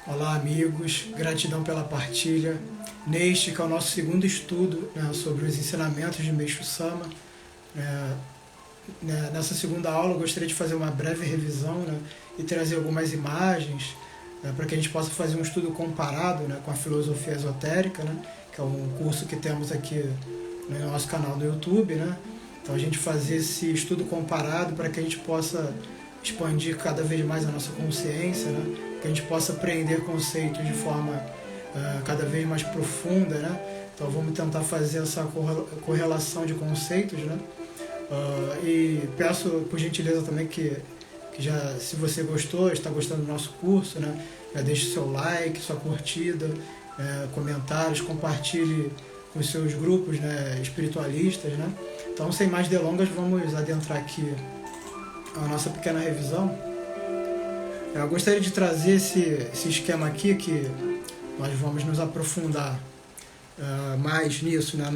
Olá, amigos, gratidão pela partilha. Neste que é o nosso segundo estudo, né, sobre os ensinamentos de Meixo Sama. Nessa segunda aula eu gostaria de fazer uma breve revisão, né, e trazer algumas imagens, para que a gente possa fazer um estudo comparado, né, com a filosofia esotérica, né, que é um curso que temos aqui no nosso canal do YouTube, né. Então a gente fazer esse estudo comparado para que a gente possa expandir cada vez mais a nossa consciência, né? Que a gente possa apreender conceitos de forma cada vez mais profunda, né? Então vamos tentar fazer essa correlação de conceitos, né? E peço por gentileza também que já, se você gostou, está gostando do nosso curso, né? Já deixe seu like, sua curtida, comentários, compartilhe com os seus grupos, né, espiritualistas, né? Então, sem mais delongas, vamos adentrar aqui a nossa pequena revisão. Eu gostaria de trazer esse esquema aqui, que nós vamos nos aprofundar mais nisso, né,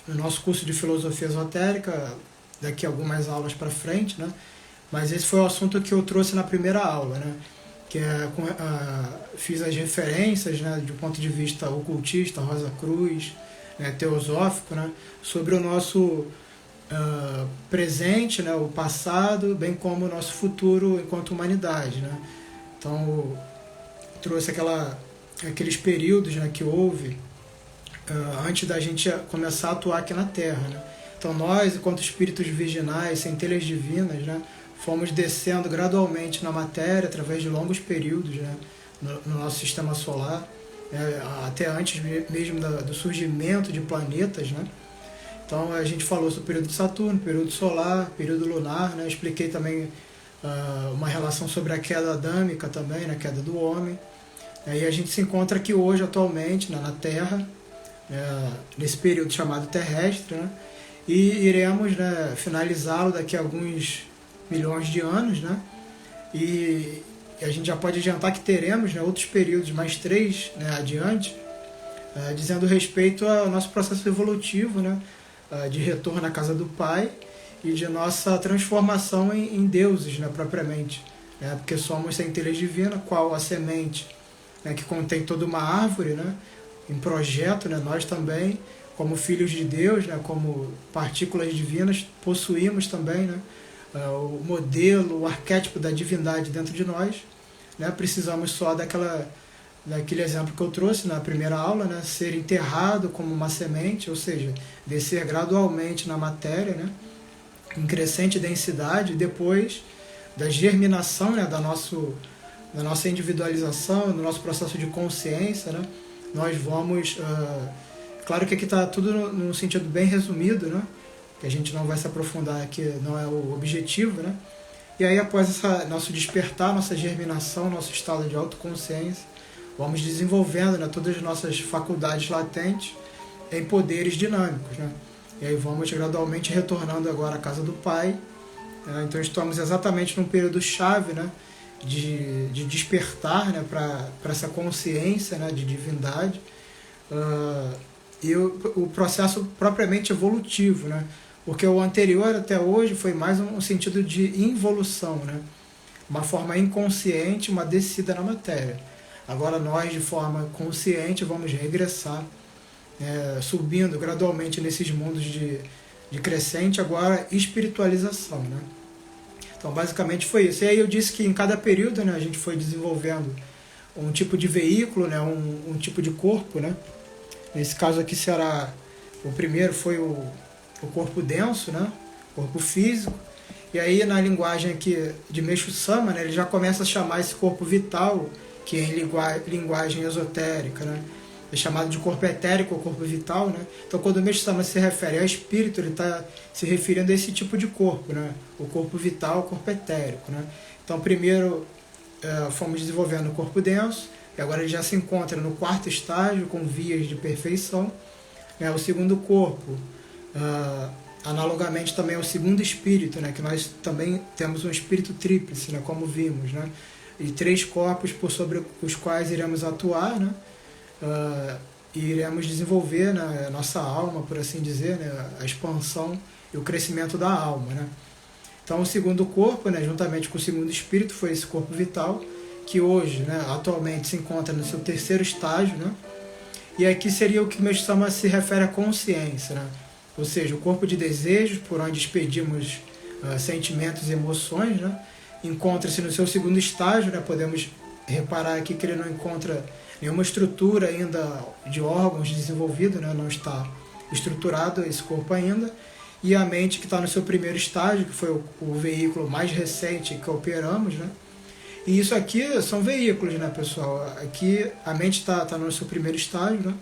no nosso curso de filosofia esotérica, daqui a algumas aulas para frente, né? Mas esse foi o assunto que eu trouxe na primeira aula, né? Que fiz as referências, né, do ponto de vista ocultista, Rosa Cruz, né, teosófico, né, sobre o nosso presente, né, o passado, bem como o nosso futuro enquanto humanidade, né? Então trouxe aqueles períodos, né, que houve antes da gente começar a atuar aqui na Terra, né? Então nós, enquanto espíritos virginais, centelhas divinas, né, fomos descendo gradualmente na matéria através de longos períodos, né, no nosso sistema solar, até antes mesmo do surgimento de planetas, né? Então a gente falou sobre o período de Saturno, período solar, período lunar, né? Expliquei também uma relação sobre a queda adâmica também, né? A queda do homem. E a gente se encontra aqui hoje, atualmente, né, na Terra, nesse período chamado terrestre, né? E iremos, né, finalizá-lo daqui a alguns milhões de anos, né? E a gente já pode adiantar que teremos, né, outros períodos, mais 3, né, adiante, dizendo respeito ao nosso processo evolutivo, né, de retorno à casa do Pai e de nossa transformação em deuses, né, propriamente, né, porque somos centelha divina, qual a semente, né, que contém toda uma árvore, né, em projeto, né, nós também, como filhos de Deus, né, como partículas divinas, possuímos também, né, o modelo, o arquétipo da divindade dentro de nós, né? Precisamos só daquele exemplo que eu trouxe na primeira aula, né? Ser enterrado como uma semente, ou seja, descer gradualmente na matéria, né? Em crescente densidade, depois da germinação, né, da nossa individualização, do nosso processo de consciência, né? Nós vamos... claro que aqui está tudo num sentido bem resumido, né? Que a gente não vai se aprofundar aqui, não é o objetivo, né? E aí, após nosso despertar, nossa germinação, nosso estado de autoconsciência, vamos desenvolvendo, né, todas as nossas faculdades latentes em poderes dinâmicos, né? E aí vamos gradualmente retornando agora à casa do Pai. Então estamos exatamente num período chave, né, de despertar, né, para essa consciência, né, de divindade, e o processo propriamente evolutivo, né? Porque o anterior até hoje foi mais um sentido de involução, né? Uma forma inconsciente, uma descida na matéria. Agora nós, de forma consciente, vamos regressar, subindo gradualmente nesses mundos de crescente, agora espiritualização, né? Então basicamente foi isso. E aí eu disse que em cada período, né, a gente foi desenvolvendo um tipo de veículo, né, um tipo de corpo, né? Nesse caso aqui será, o primeiro foi o corpo denso, né? Corpo físico. E aí na linguagem aqui de Meixo Sama, né, ele já começa a chamar esse corpo vital, que é em linguagem esotérica, né, é chamado de corpo etérico ou corpo vital, né? Então quando o Meixo Sama se refere ao espírito, ele está se referindo a esse tipo de corpo, né? O corpo vital, o corpo etérico, né? Então primeiro fomos desenvolvendo o corpo denso, e agora ele já se encontra no quarto estágio, com vias de perfeição, né? O segundo corpo, analogamente também ao segundo espírito, né? Que nós também temos um espírito tríplice, né? Como vimos, né? E 3 corpos por sobre os quais iremos atuar, né? E iremos desenvolver, né, a nossa alma, por assim dizer, né? A expansão e o crescimento da alma, né? Então o segundo corpo, né, juntamente com o segundo espírito, foi esse corpo vital. que hoje, né, atualmente se encontra no seu terceiro estágio, né? E aqui seria o que Meixo Sama se refere à consciência, né? Ou seja, o corpo de desejos, por onde expedimos sentimentos e emoções, né? Encontra-se no seu segundo estágio, né? Podemos reparar aqui que ele não encontra nenhuma estrutura ainda de órgãos desenvolvido, né? Não está estruturado esse corpo ainda. E a mente, que está no seu primeiro estágio, que foi o veículo mais recente que operamos, né? E isso aqui são veículos, né, pessoal? Aqui a mente está no seu primeiro estágio, né?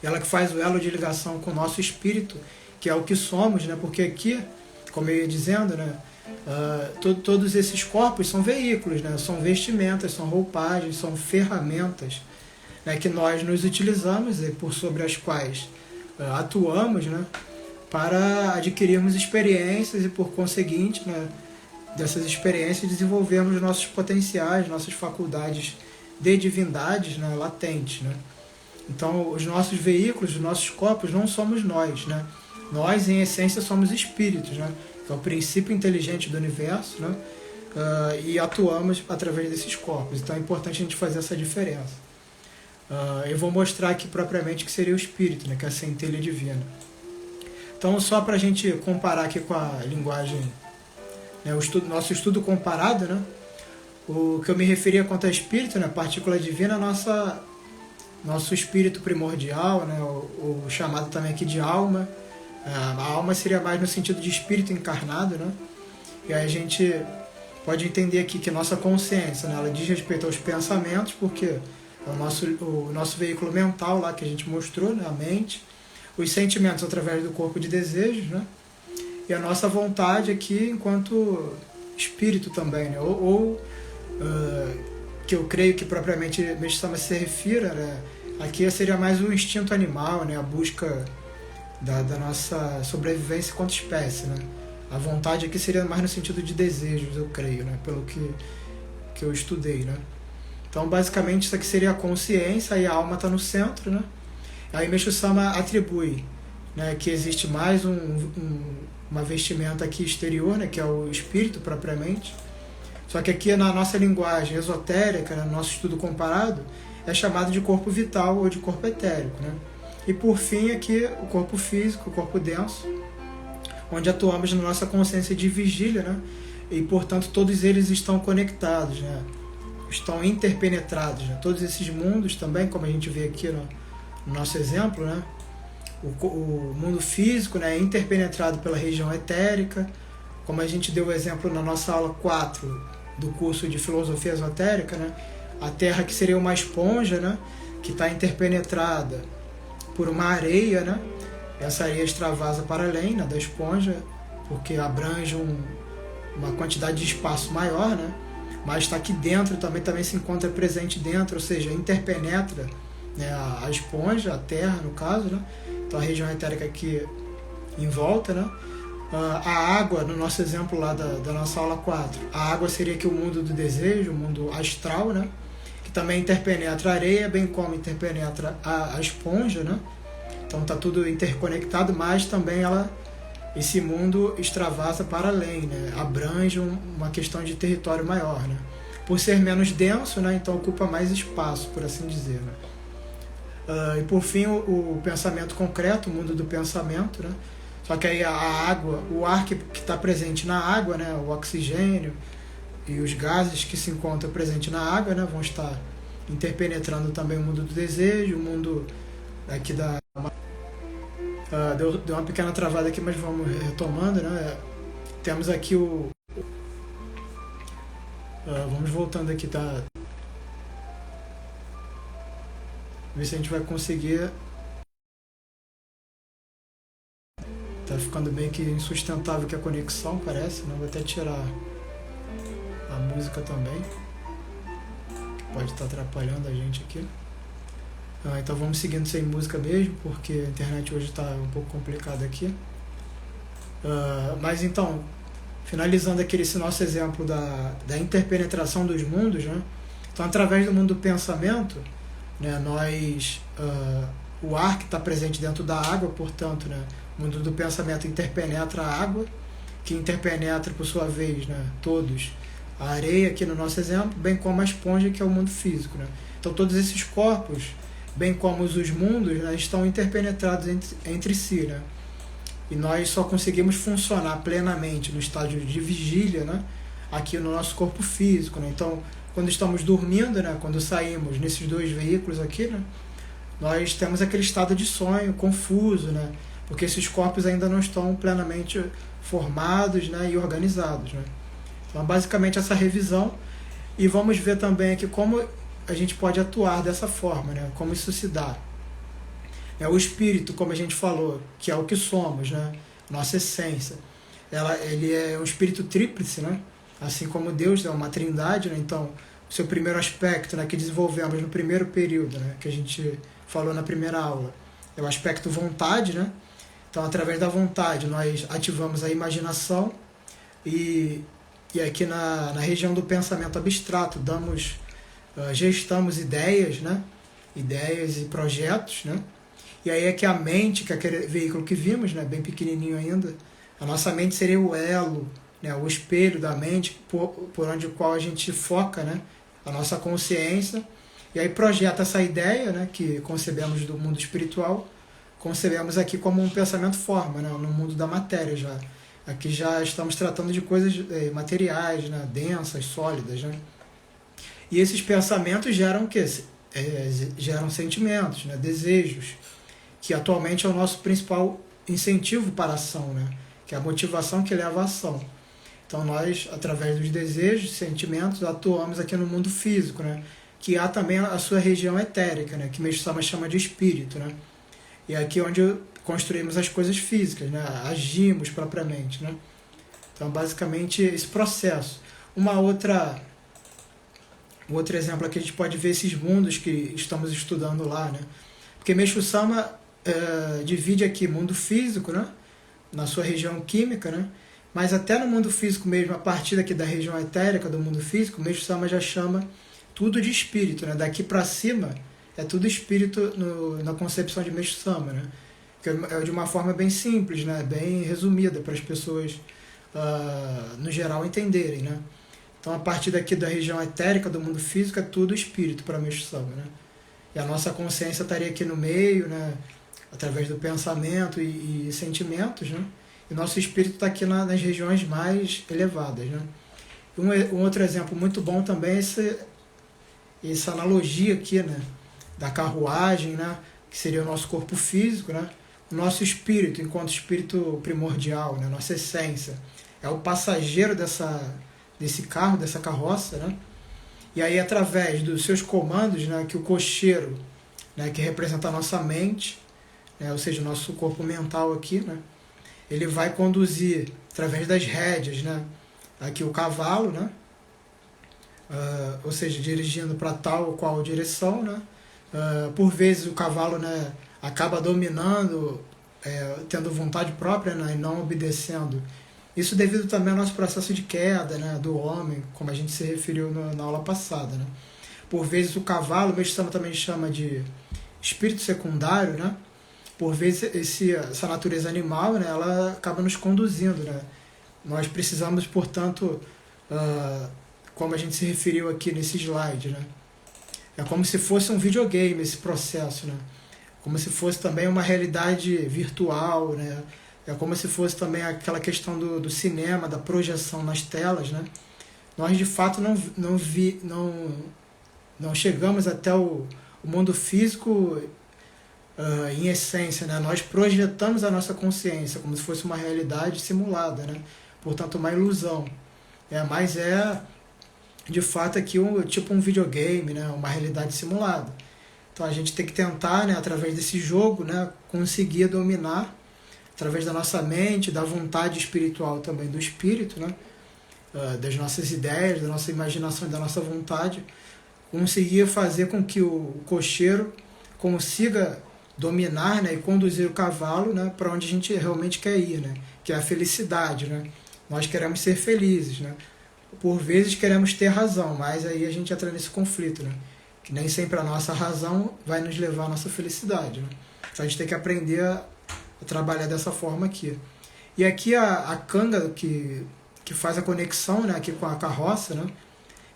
Ela que faz o elo de ligação com o nosso espírito, que é o que somos, né? Porque aqui, como eu ia dizendo, né, todos esses corpos são veículos, né? São vestimentas, são roupagens, são ferramentas, né, que nós nos utilizamos e por sobre as quais atuamos, né, para adquirirmos experiências e, por conseguinte, né, dessas experiências desenvolvermos nossos potenciais, nossas faculdades de divindades, né, latentes, né? Então, os nossos veículos, os nossos corpos não somos nós, né? Nós, em essência, somos espíritos, né? Que é o princípio inteligente do universo, né? E atuamos através desses corpos. Então, é importante a gente fazer essa diferença. Eu vou mostrar aqui propriamente o que seria o espírito, né? Que é a centelha divina. Então, só para a gente comparar aqui com a linguagem, né? Nosso estudo comparado, né? O que eu me referia quanto a espírito, né? Partícula divina, nosso espírito primordial, né? O chamado também aqui de alma. A alma seria mais no sentido de espírito encarnado, né? E aí a gente pode entender aqui que nossa consciência, né, ela diz respeito aos pensamentos, porque é o nosso veículo mental lá que a gente mostrou, né, a mente, os sentimentos através do corpo de desejos, né? E a nossa vontade aqui enquanto espírito também, né? Que eu creio que propriamente Meixo Sama se refira, né? Aqui seria mais o instinto animal, né? A busca da nossa sobrevivência enquanto espécie, né? A vontade aqui seria mais no sentido de desejos, eu creio, né? Pelo que eu estudei, né? Então, basicamente, isso aqui seria a consciência, e a alma está no centro, né? Aí Meixo Sama atribui, né, que existe mais uma vestimenta aqui exterior, né, que é o espírito propriamente. Só que aqui na nossa linguagem esotérica, no nosso estudo comparado, é chamado de corpo vital ou de corpo etérico, né? E por fim aqui o corpo físico, o corpo denso, onde atuamos na nossa consciência de vigília, né? E portanto todos eles estão conectados, né? Estão interpenetrados, né? Todos esses mundos também, como a gente vê aqui no nosso exemplo, né? O mundo físico, né, é interpenetrado pela região etérica, como a gente deu o exemplo na nossa aula 4 do curso de filosofia esotérica, né? A Terra, que seria uma esponja, né, que está interpenetrada por uma areia, né? Essa areia extravasa para além, né, da esponja, porque abrange uma quantidade de espaço maior, né? Mas está aqui dentro, também se encontra presente dentro, ou seja, interpenetra, né, a esponja, a Terra no caso, né? Então a região etérica aqui em volta, né? A água, no nosso exemplo lá da nossa aula 4, a água seria aqui o mundo do desejo, o mundo astral, né? Que também interpenetra a areia, bem como interpenetra a esponja, né? Então está tudo interconectado, mas também esse mundo extravasa para além, né? Abrange uma questão de território maior, né? Por ser menos denso, né? Então ocupa mais espaço, por assim dizer, né? E por fim o pensamento concreto, o mundo do pensamento, né? Só que aí a água, o ar que está presente na água, né? O oxigênio e os gases que se encontram presentes na água, né? Vão estar interpenetrando também o mundo do desejo, o mundo aqui deu uma pequena travada aqui, mas vamos retomando, né? Temos aqui vamos voltando aqui, tá? Ver se a gente vai conseguir. Tá ficando bem que insustentável que a conexão, parece, né? Vou até tirar a música também, que pode estar atrapalhando a gente aqui. Então vamos seguindo sem música mesmo, porque a internet hoje está um pouco complicada aqui. Mas então, finalizando aqui esse nosso exemplo da interpenetração dos mundos, né? Então, através do mundo do pensamento, né, o ar que está presente dentro da água, portanto, né, o mundo do pensamento interpenetra a água, que interpenetra, por sua vez, né, todos a areia aqui no nosso exemplo, bem como a esponja que é o mundo físico, né? Então todos esses corpos, bem como os mundos, né, estão interpenetrados entre si, né? E nós só conseguimos funcionar plenamente no estágio de vigília, né, aqui no nosso corpo físico, né? Então, quando estamos dormindo, né, quando saímos nesses dois veículos aqui, né, nós temos aquele estado de sonho confuso, né, porque esses corpos ainda não estão plenamente formados, né, e organizados, né? Então, basicamente, essa revisão. E vamos ver também aqui como a gente pode atuar dessa forma, né? Como isso se dá. O espírito, como a gente falou, que é o que somos, né? Nossa essência. Ele é um espírito tríplice, né? Assim como Deus é uma trindade, né? Então, o seu primeiro aspecto, né, que desenvolvemos no primeiro período, né, que a gente falou na primeira aula, é o aspecto vontade, né? Então, através da vontade, nós ativamos a imaginação e aqui na região do pensamento abstrato, gestamos ideias, né? Ideias e projetos, né? E aí é que a mente, que é aquele veículo que vimos, né, bem pequenininho ainda, a nossa mente seria o elo, né, o espelho da mente por onde qual a gente foca, né, a nossa consciência, e aí projeta essa ideia, né, que concebemos do mundo espiritual, concebemos aqui como um pensamento forma, né, no mundo da matéria já. Aqui já estamos tratando de coisas materiais, né, densas, sólidas, né? E esses pensamentos geram o quê? Geram sentimentos, né, desejos, que atualmente é o nosso principal incentivo para a ação, né? Que é a motivação que leva à ação. Então nós, através dos desejos, sentimentos, atuamos aqui no mundo físico, né? Que há também a sua região etérica, né? Que Meixo-sama chama de espírito, né? E é aqui onde construímos as coisas físicas, né? Agimos propriamente, né? Então, basicamente, esse processo. Um outro exemplo aqui, a gente pode ver esses mundos que estamos estudando lá, né? Porque Meixo-sama divide aqui mundo físico, né, na sua região química, né, mas até no mundo físico mesmo, a partir daqui da região etérica do mundo físico, Meixo-sama já chama tudo de espírito, né, daqui para cima é tudo espírito na concepção de Meixo-sama, né, que é de uma forma bem simples, né, bem resumida para as pessoas no geral entenderem, né. Então, a partir daqui da região etérica do mundo físico é tudo espírito para Meixo-sama, né. E a nossa consciência estaria aqui no meio, né, através do pensamento e sentimentos, né? E nosso espírito está aqui nas regiões mais elevadas, né? Um outro exemplo muito bom também é essa analogia aqui, né, da carruagem, né, que seria o nosso corpo físico, né? O nosso espírito, enquanto espírito primordial, né, nossa essência, é o passageiro desse carro, dessa carroça, né? E aí, através dos seus comandos, né, que o cocheiro, né, que representa a nossa mente, ou seja, o nosso corpo mental aqui, né, ele vai conduzir através das rédeas, né, aqui o cavalo, né, ou seja, dirigindo para tal ou qual direção, né, por vezes o cavalo, né, acaba dominando, tendo vontade própria, né, e não obedecendo. Isso devido também ao nosso processo de queda, né, do homem, como a gente se referiu na aula passada, né. Por vezes o cavalo, o Meixo-sama também chama de espírito secundário, né. Por vezes essa natureza animal, né, ela acaba nos conduzindo, né. Nós precisamos, portanto, como a gente se referiu aqui nesse slide, né, é como se fosse um videogame esse processo, né, como se fosse também uma realidade virtual, né, é como se fosse também aquela questão do cinema, da projeção nas telas, né. Nós de fato não chegamos até o mundo físico em essência, né? Nós projetamos a nossa consciência como se fosse uma realidade simulada, né? Portanto, uma ilusão. Mas de fato, aqui tipo um videogame, né? Uma realidade simulada. Então, a gente tem que tentar, né, através desse jogo, né, conseguir dominar, através da nossa mente, da vontade espiritual também, do espírito, né? Das nossas ideias, da nossa imaginação e da nossa vontade, conseguir fazer com que o cocheiro consiga dominar, né, e conduzir o cavalo, né, para onde a gente realmente quer ir, né, que é a felicidade, né. Nós queremos ser felizes, né. Por vezes queremos ter razão, mas aí a gente entra nesse conflito, né, que nem sempre a nossa razão vai nos levar à nossa felicidade, né. Então a gente tem que aprender a trabalhar dessa forma aqui. E aqui a canga que que faz a conexão, né, aqui com a carroça, né?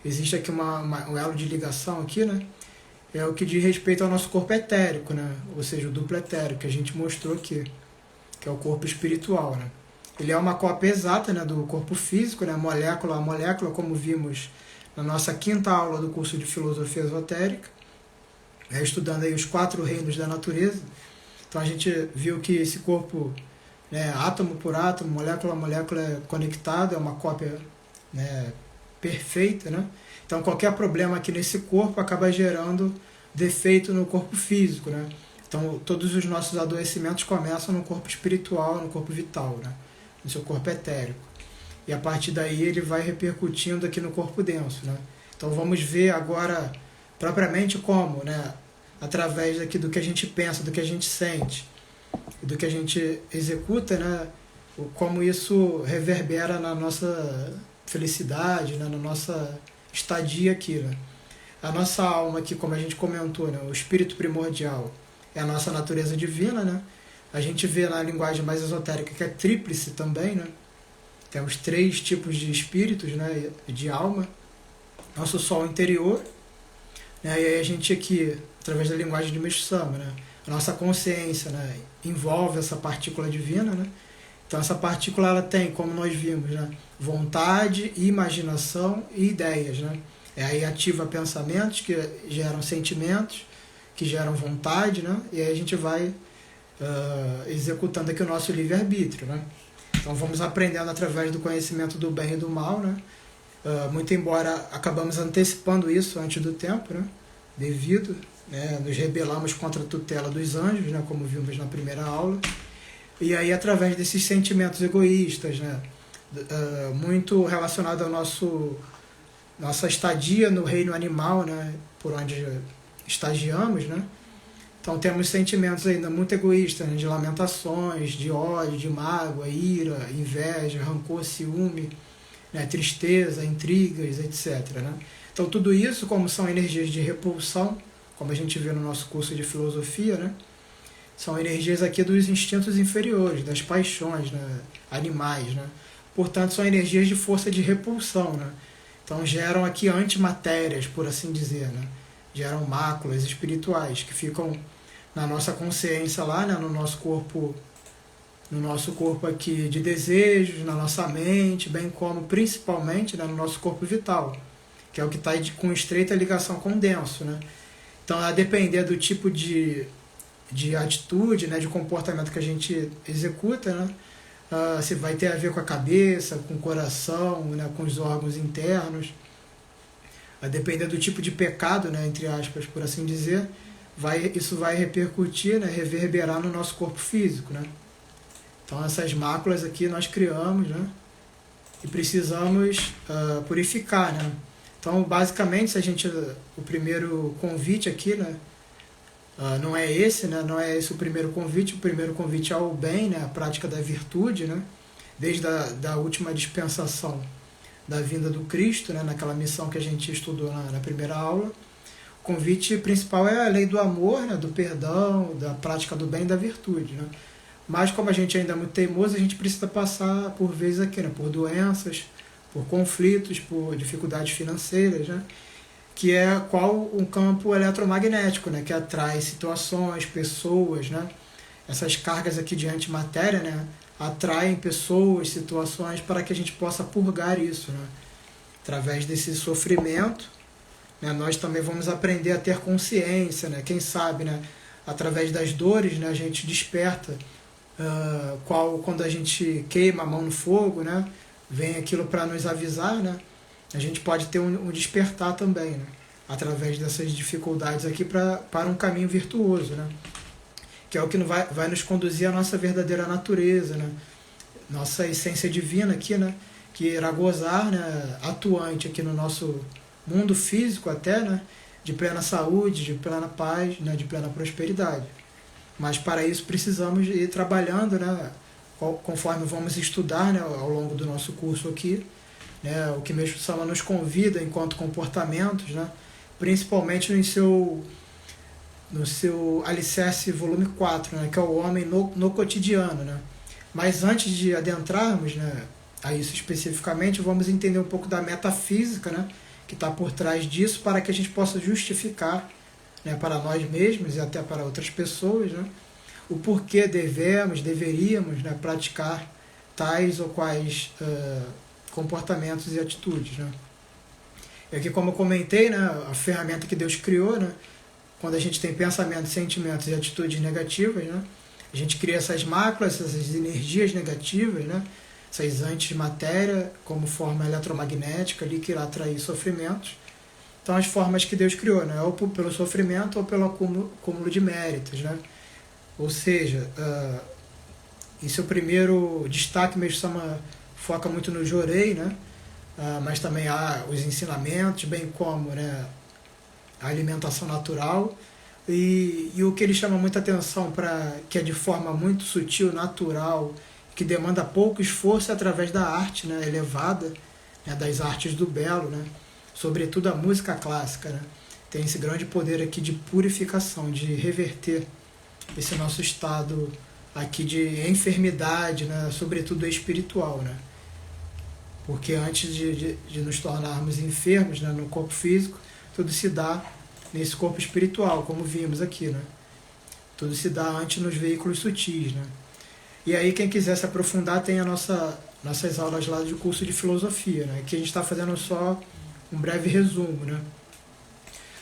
Existe aqui um elo de ligação aqui, né? É o que diz respeito ao nosso corpo etérico, né? Ou seja, o duplo etérico que a gente mostrou aqui, que é o corpo espiritual, né? Ele é uma cópia exata, né, do corpo físico, né, molécula a molécula, como vimos na nossa 5ª aula do curso de Filosofia Esotérica, estudando aí os 4 reinos da natureza. Então a gente viu que esse corpo, né, átomo por átomo, molécula a molécula é conectado, é uma cópia, né, perfeita, né? Então qualquer problema aqui nesse corpo acaba gerando defeito no corpo físico, né? Então todos os nossos adoecimentos começam no corpo espiritual, no corpo vital, né? No seu corpo etérico. E a partir daí ele vai repercutindo aqui no corpo denso, né? Então vamos ver agora propriamente como, né? Através aqui do que a gente pensa, do que a gente sente, do que a gente executa, né? Como isso reverbera na nossa felicidade, né? Na nossa estadia aqui, né? A nossa alma aqui, como a gente comentou, né? O espírito primordial é a nossa natureza divina, né? A gente vê na linguagem mais esotérica que é tríplice também, né? Temos 3 tipos de espíritos, né? De alma. Nosso sol interior, né? E aí a gente aqui, através da linguagem de Meixo Sama, né? A nossa consciência, né? Envolve essa partícula divina, né? Então essa partícula ela tem, como nós vimos, né? Vontade, imaginação e ideias, né? Aí ativa pensamentos que geram sentimentos, que geram vontade, né? E aí a gente vai executando aqui o nosso livre-arbítrio, né? Então vamos aprendendo através do conhecimento do bem e do mal, né? Muito embora acabamos antecipando isso antes do tempo, né? Devido, né? Nos rebelamos contra a tutela dos anjos, né? Como vimos na primeira aula. E aí através desses sentimentos egoístas, né? Muito relacionado ao nossa estadia no reino animal, né? Por onde estagiamos, né? Então temos sentimentos ainda muito egoístas, né? De lamentações, de ódio, de mágoa, ira, inveja, rancor, ciúme, né? Tristeza, intrigas, etc., né? Então tudo isso, como são energias de repulsão, como a gente vê no nosso curso de filosofia, né? São energias aqui dos instintos inferiores, das paixões, né? Animais, né? Portanto, são energias de força de repulsão, né? Então geram aqui antimatérias, por assim dizer, né? Geram máculas espirituais que ficam na nossa consciência lá, né? No nosso corpo aqui de desejos, na nossa mente, bem como principalmente, né? No nosso corpo vital, que é o que está com estreita ligação com o denso, né? Então, a depender do tipo de atitude, né? De comportamento que a gente executa, né? Se vai ter a ver com a cabeça, com o coração, né, com os órgãos internos. A depender do tipo de pecado, né, entre aspas, por assim dizer, isso vai repercutir, né, reverberar no nosso corpo físico, né? Então essas máculas aqui nós criamos, né, e precisamos purificar, né? Então basicamente o primeiro convite aqui, né, não é esse, né? Não é esse o primeiro convite é ao bem, né? A prática da virtude, né? Desde da última dispensação da vinda do Cristo, né? Naquela missão que a gente estudou na primeira aula. O convite principal é a lei do amor, né? Do perdão, da prática do bem e da virtude, né? Mas como a gente ainda é muito teimoso, a gente precisa passar por vezes aqui, né? Por doenças, por conflitos, por dificuldades financeiras, né? Que é um campo eletromagnético, né? Que atrai situações, pessoas, né? Essas cargas aqui de antimatéria, né? Atraem pessoas, situações para que a gente possa purgar isso, né? Através desse sofrimento, né? Nós também vamos aprender a ter consciência, né? Quem sabe, né? Através das dores, né? A gente desperta quando a gente queima a mão no fogo, né? Vem aquilo para nos avisar, né? A gente pode ter um despertar também, né? Através dessas dificuldades aqui para um caminho virtuoso, né? Que é o que vai nos conduzir à nossa verdadeira natureza, né? Nossa essência divina aqui, né? Que irá gozar, né? Atuante aqui no nosso mundo físico até, né? De plena saúde, de plena paz, né? De plena prosperidade. Mas para isso precisamos ir trabalhando, né? Conforme vamos estudar, né? Ao longo do nosso curso aqui, né? O que Meixo Sama nos convida enquanto comportamentos, né? Principalmente no seu alicerce volume 4, né? Que é o homem no cotidiano, né? Mas antes de adentrarmos, né? a isso especificamente, vamos entender um pouco da metafísica, né, que está por trás disso, para que a gente possa justificar, né, para nós mesmos e até para outras pessoas, né, o porquê deveríamos, né, praticar tais ou quais comportamentos e atitudes. Né. E aqui, como eu comentei, né, a ferramenta que Deus criou, né, quando a gente tem pensamentos, sentimentos e atitudes negativas, né, a gente cria essas máculas, essas energias negativas, né, essas antimatéria como forma eletromagnética ali, que irá atrair sofrimentos. Então, as formas que Deus criou, né, ou pelo sofrimento ou pelo acúmulo de méritos. Né. Ou seja, esse é o primeiro destaque. Mesmo Sama foca muito no Jorei, né, mas também há os ensinamentos, bem como, né, a alimentação natural, e o que ele chama muita atenção, que é de forma muito sutil, natural, que demanda pouco esforço, através da arte, né, elevada, né, das artes do belo, né, sobretudo a música clássica, né, tem esse grande poder aqui de purificação, de reverter esse nosso estado aqui de enfermidade, né, sobretudo espiritual, né, porque antes de nos tornarmos enfermos, né, no corpo físico, tudo se dá nesse corpo espiritual, como vimos aqui, né? Tudo se dá antes nos veículos sutis, né? E aí, quem quiser se aprofundar, tem nossas aulas lá de curso de filosofia, né? Que a gente está fazendo só um breve resumo, né?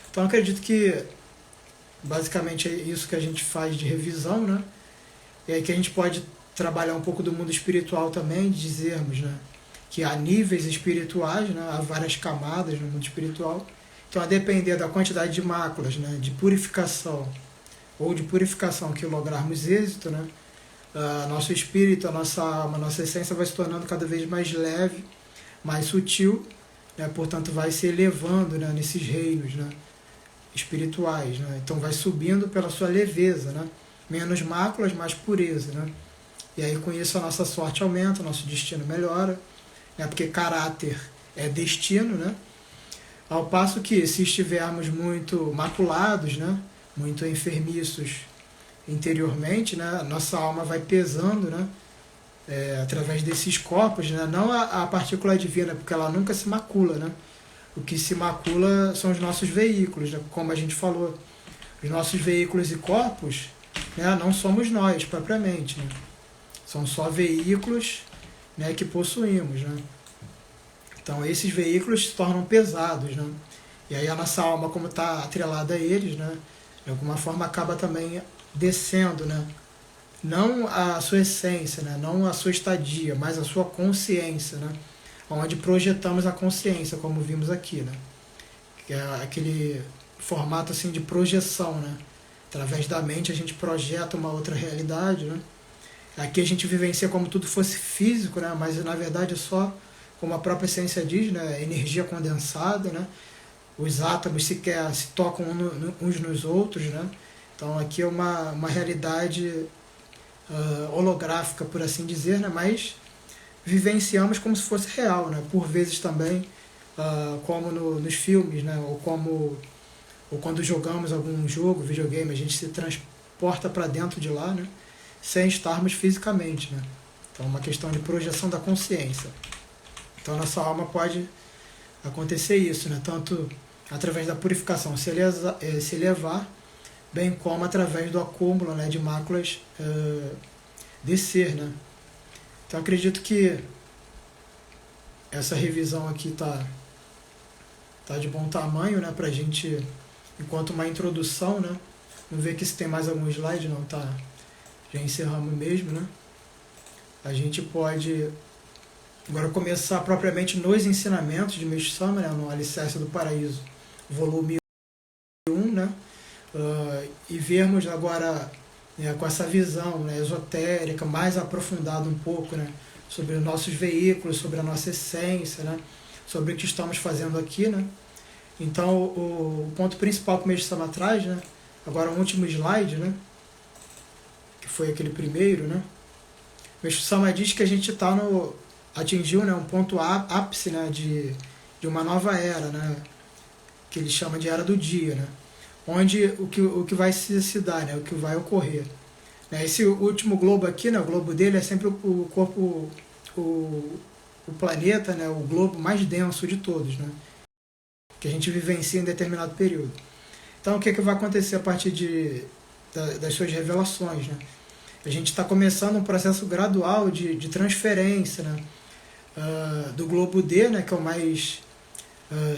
Então, eu acredito que basicamente é isso que a gente faz de revisão, né? E aí que a gente pode trabalhar um pouco do mundo espiritual também, dizermos, né, que há níveis espirituais, né? Há várias camadas no mundo espiritual. Então, a depender da quantidade de máculas, né, de purificação ou de purificação que lograrmos êxito, né, nosso espírito, a nossa alma, a nossa essência vai se tornando cada vez mais leve, mais sutil, né, portanto vai se elevando, né, nesses reinos, né, espirituais. Né, então vai subindo pela sua leveza, né, menos máculas, mais pureza. Né, e aí com isso a nossa sorte aumenta, o nosso destino melhora, né, porque caráter é destino, né. Ao passo que, se estivermos muito maculados, né, muito enfermiços interiormente, né, nossa alma vai pesando, né, através desses corpos, né, não a partícula divina, porque ela nunca se macula. Né, o que se macula são os nossos veículos, né, como a gente falou. Os nossos veículos e corpos, né, não somos nós propriamente. Né, são só veículos, né, que possuímos. Né. Então, esses veículos se tornam pesados, né? E aí a nossa alma, como está atrelada a eles, né, de alguma forma acaba também descendo, né? Não a sua essência, né, não a sua estadia, mas a sua consciência, né? Onde projetamos a consciência, como vimos aqui, né? Que é aquele formato assim de projeção, né? Através da mente a gente projeta uma outra realidade, né? Aqui a gente vivencia como tudo fosse físico, né? Mas na verdade é só, como a própria ciência diz, né, energia condensada, né, os átomos sequer se tocam uns nos outros. Né, então aqui é uma realidade holográfica, por assim dizer, né, mas vivenciamos como se fosse real, né, por vezes também, como nos filmes, né, ou quando jogamos algum jogo, videogame, a gente se transporta para dentro de lá, né, sem estarmos fisicamente. Né, então é uma questão de projeção da consciência. Então, a nossa alma pode acontecer isso, né? Tanto através da purificação se elevar, bem como através do acúmulo, né, de máculas descer. Né? Então, acredito que essa revisão aqui tá de bom tamanho, né, para a gente, enquanto uma introdução. Né? Vamos ver aqui se tem mais algum slide. Não, tá, já encerramos mesmo. Né? A gente pode agora começar propriamente nos ensinamentos de Meixo Sama, né, no Alicerce do Paraíso, volume 1, né, e vermos agora, né, com essa visão, né, esotérica, mais aprofundada um pouco, né, sobre os nossos veículos, sobre a nossa essência, né, sobre o que estamos fazendo aqui. Né. Então, o ponto principal que o Meixo Sama traz, né, agora o último slide, né, que foi aquele primeiro, né, o Meixo Sama diz que a gente atingiu, né, um ponto ápice, né, de uma nova era, né, que ele chama de era do dia, né, onde o que vai se dar, né, o que vai ocorrer. Esse último globo aqui, né, o globo dele é sempre o corpo, o planeta, né, o globo mais denso de todos, né, que a gente vivencia em determinado período. Então, o que vai acontecer a partir das suas revelações? Né? A gente está começando um processo gradual de transferência, né, do globo D, né, que é o mais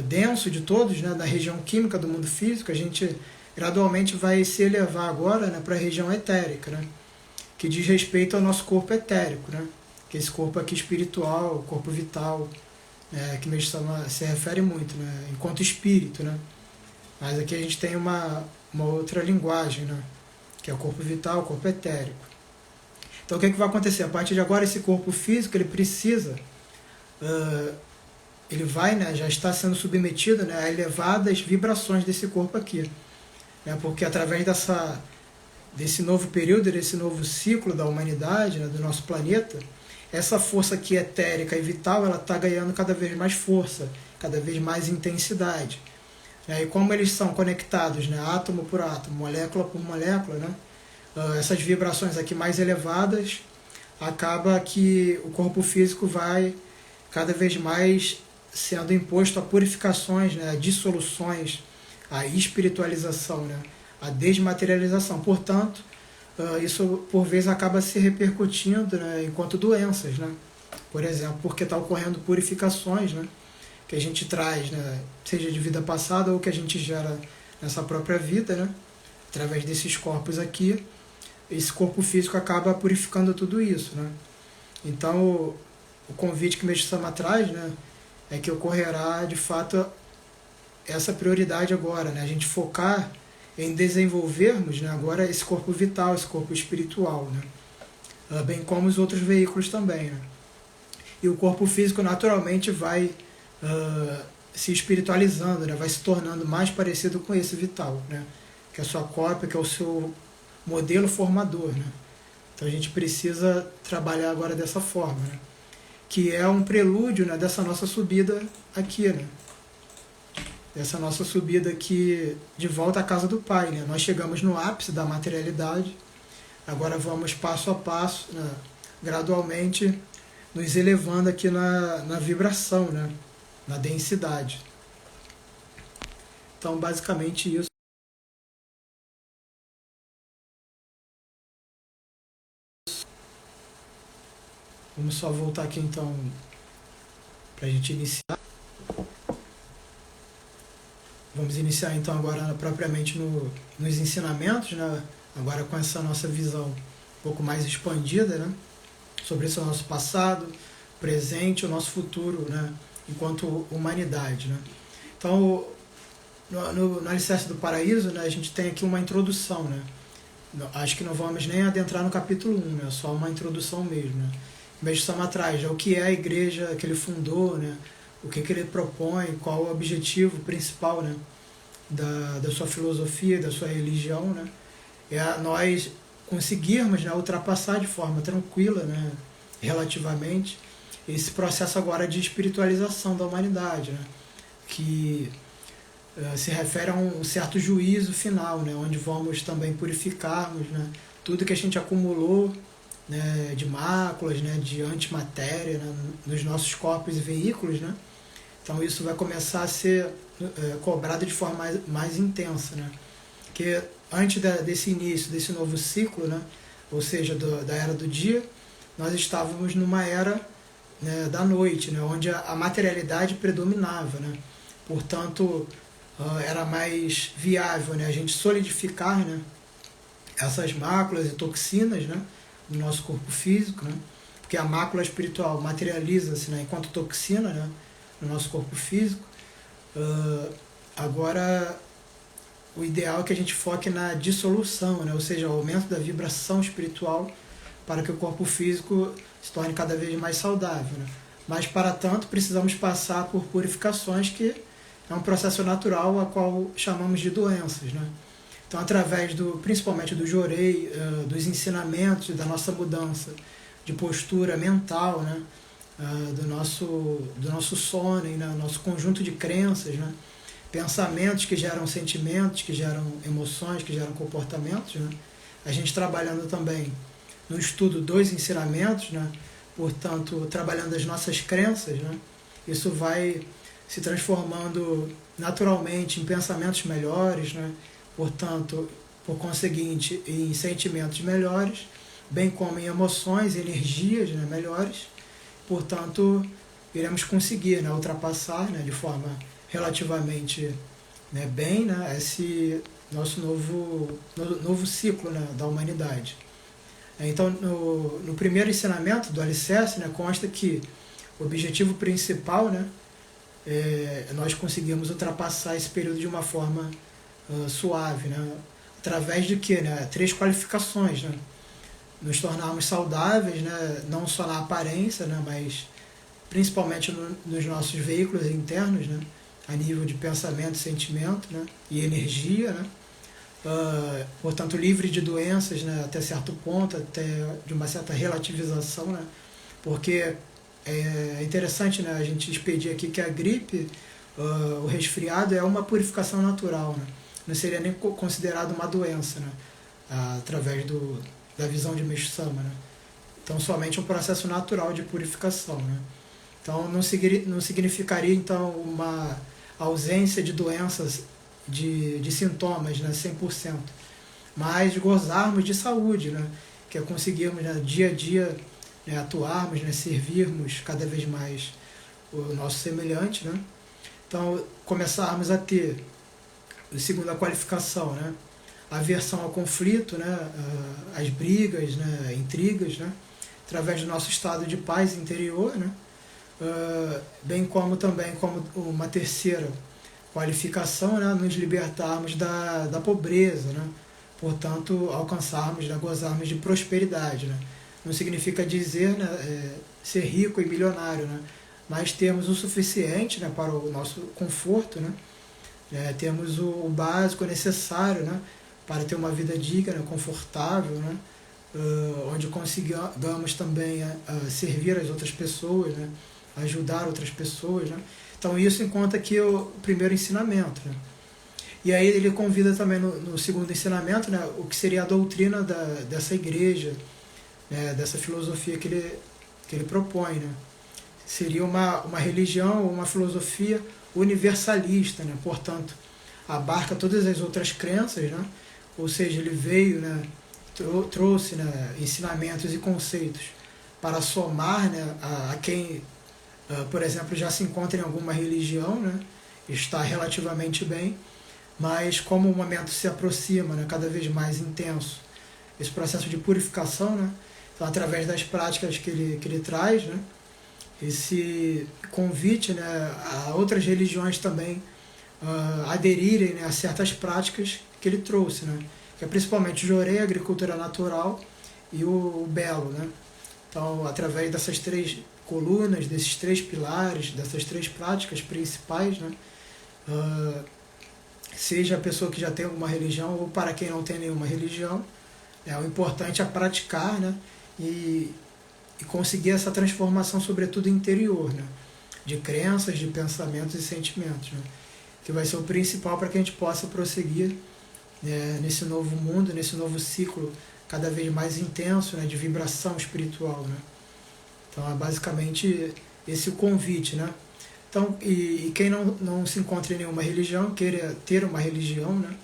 denso de todos, né, da região química do mundo físico. A gente gradualmente vai se elevar agora, né, para a região etérica, né, que diz respeito ao nosso corpo etérico, né, que é esse corpo aqui espiritual, corpo vital, que Mestre se refere muito, né, enquanto espírito, né. Mas aqui a gente tem uma outra linguagem, né, que é o corpo vital, o corpo etérico. Então o que vai acontecer? A partir de agora esse corpo físico ele precisa, ele vai, né, já está sendo submetido, né, a elevadas vibrações desse corpo aqui. Né, porque através desse novo período, desse novo ciclo da humanidade, né, do nosso planeta, essa força aqui etérica e vital, ela está ganhando cada vez mais força, cada vez mais intensidade. E como eles são conectados, né, átomo por átomo, molécula por molécula, né, essas vibrações aqui mais elevadas, acaba que o corpo físico vai cada vez mais sendo imposto a purificações, né, a dissoluções, a espiritualização, né, a desmaterialização. Portanto, isso por vezes acaba se repercutindo, né, enquanto doenças, né, por exemplo, porque está ocorrendo purificações, né, que a gente traz, né, seja de vida passada ou que a gente gera nessa própria vida, né, através desses corpos aqui. Esse corpo físico acaba purificando tudo isso, né. Então, o convite que o Mestre Sama traz, né, é que ocorrerá, de fato, essa prioridade agora, né, a gente focar em desenvolvermos, né, agora esse corpo vital, esse corpo espiritual, né, bem como os outros veículos também. Né. E o corpo físico, naturalmente, vai se espiritualizando, né, vai se tornando mais parecido com esse vital, né, que é a sua cópia, que é o seu modelo formador. Né. Então a gente precisa trabalhar agora dessa forma, né, que é um prelúdio, né, dessa nossa subida aqui, né, dessa nossa subida aqui de volta à casa do Pai. Né. Nós chegamos no ápice da materialidade, agora vamos passo a passo, né, gradualmente nos elevando aqui na vibração, né, na densidade. Então, basicamente isso. Vamos só voltar aqui então para a gente iniciar. Vamos iniciar então agora propriamente nos ensinamentos, né? Agora com essa nossa visão um pouco mais expandida, né? Sobre esse nosso passado, presente, o nosso futuro, né? Enquanto humanidade, né? Então, no Alicerce do Paraíso, né, a gente tem aqui uma introdução, né? Acho que não vamos nem adentrar no capítulo 1, né? Só uma introdução mesmo, né? O Mestre Sama traz o que é a igreja que ele fundou, né? O que ele propõe, qual o objetivo principal, né, da sua filosofia, da sua religião, né? É nós conseguirmos, né, ultrapassar de forma tranquila, né, relativamente, esse processo agora de espiritualização da humanidade, né, que se refere a um certo juízo final, né, onde vamos também purificarmos, né, tudo que a gente acumulou, né, de máculas, né, de antimatéria, né, nos nossos corpos e veículos, né. Então isso vai começar a ser cobrado de forma mais intensa, né, que antes desse início, desse novo ciclo, né, ou seja, da era do dia, nós estávamos numa era, né, da noite, né, onde a materialidade predominava, né. Portanto, era mais viável, né, a gente solidificar, né, essas máculas e toxinas, né, no nosso corpo físico, né, porque a mácula espiritual materializa-se, né, enquanto toxina, né, no nosso corpo físico. Agora, o ideal é que a gente foque na dissolução, né, ou seja, o aumento da vibração espiritual para que o corpo físico se torne cada vez mais saudável. Né. Mas, para tanto, precisamos passar por purificações que é um processo natural a qual chamamos de doenças, né? Então, através principalmente do jorei, dos ensinamentos, da nossa mudança de postura mental, né? Do nosso sono, né? Nosso conjunto de crenças, né? Pensamentos que geram sentimentos, que geram emoções, que geram comportamentos, né? A gente trabalhando também no estudo dos ensinamentos, né? portanto, trabalhando as nossas crenças, né? Isso vai se transformando naturalmente em pensamentos melhores, né? Portanto, por conseguinte, em sentimentos melhores, bem como em emoções e energias, né, melhores. Portanto, iremos conseguir, né, ultrapassar, né, de forma relativamente, né, bem, né, esse nosso novo ciclo, né, da humanidade. Então, no primeiro ensinamento do Alicerce, né, consta que o objetivo principal, né, nós conseguimos ultrapassar esse período de uma forma suave, né, através de quê? Né, 3 qualificações, né, nos tornarmos saudáveis, né, não só na aparência, né, mas principalmente nos nossos veículos internos, né, a nível de pensamento, sentimento, né, e energia, né, portanto livre de doenças, né, até certo ponto, até de uma certa relativização, né, porque é interessante, né, a gente expedir aqui que a gripe, o resfriado é uma purificação natural, né, não seria nem considerado uma doença, né, através da visão de Meixo Sama, né. Então somente um processo natural de purificação, né. Então não significaria então uma ausência de doenças, de sintomas, né, 100%, mas gozarmos de saúde, né, que é conseguirmos, né, dia a dia, né, atuarmos, né, servirmos cada vez mais o nosso semelhante, né. Então começarmos a ter, segundo a qualificação, né, aversão ao conflito, né, às brigas, né, intrigas, né, através do nosso estado de paz interior, né, bem como também como uma terceira qualificação, né, nos libertarmos da pobreza, né, portanto alcançarmos, né, gozarmos de prosperidade, né. Não significa dizer, né, ser rico e milionário, né, mas termos o suficiente, né, para o nosso conforto, né, temos o básico necessário, né, para ter uma vida digna, confortável, né, onde consigamos também servir as outras pessoas, né, ajudar outras pessoas, né. Então isso encontra aqui o primeiro ensinamento, né. E aí ele convida também no segundo ensinamento, né, o que seria a doutrina dessa igreja, né, dessa filosofia que ele propõe, né. Seria uma religião ou uma filosofia universalista, né, portanto abarca todas as outras crenças, né, ou seja, ele veio, né, trouxe, né, ensinamentos e conceitos para somar, né, a quem, por exemplo, já se encontra em alguma religião, né, está relativamente bem, mas como o momento se aproxima, né, cada vez mais intenso, esse processo de purificação, né, então, através das práticas que ele traz, né, esse convite, né, a outras religiões também aderirem, né, a certas práticas que ele trouxe, né, que é principalmente o Jorei, a agricultura natural, e o Belo, né. Então, através dessas 3 colunas, desses 3 pilares, dessas 3 práticas principais, né, seja a pessoa que já tem alguma religião ou para quem não tem nenhuma religião, o importante é praticar, né, e conseguir essa transformação, sobretudo interior, né, de crenças, de pensamentos e sentimentos, né, que vai ser o principal para que a gente possa prosseguir, nesse novo mundo, nesse novo ciclo cada vez mais intenso, né, de vibração espiritual, né. Então é basicamente esse o convite, né. Então, e quem não se encontra em nenhuma religião, queira ter uma religião, né,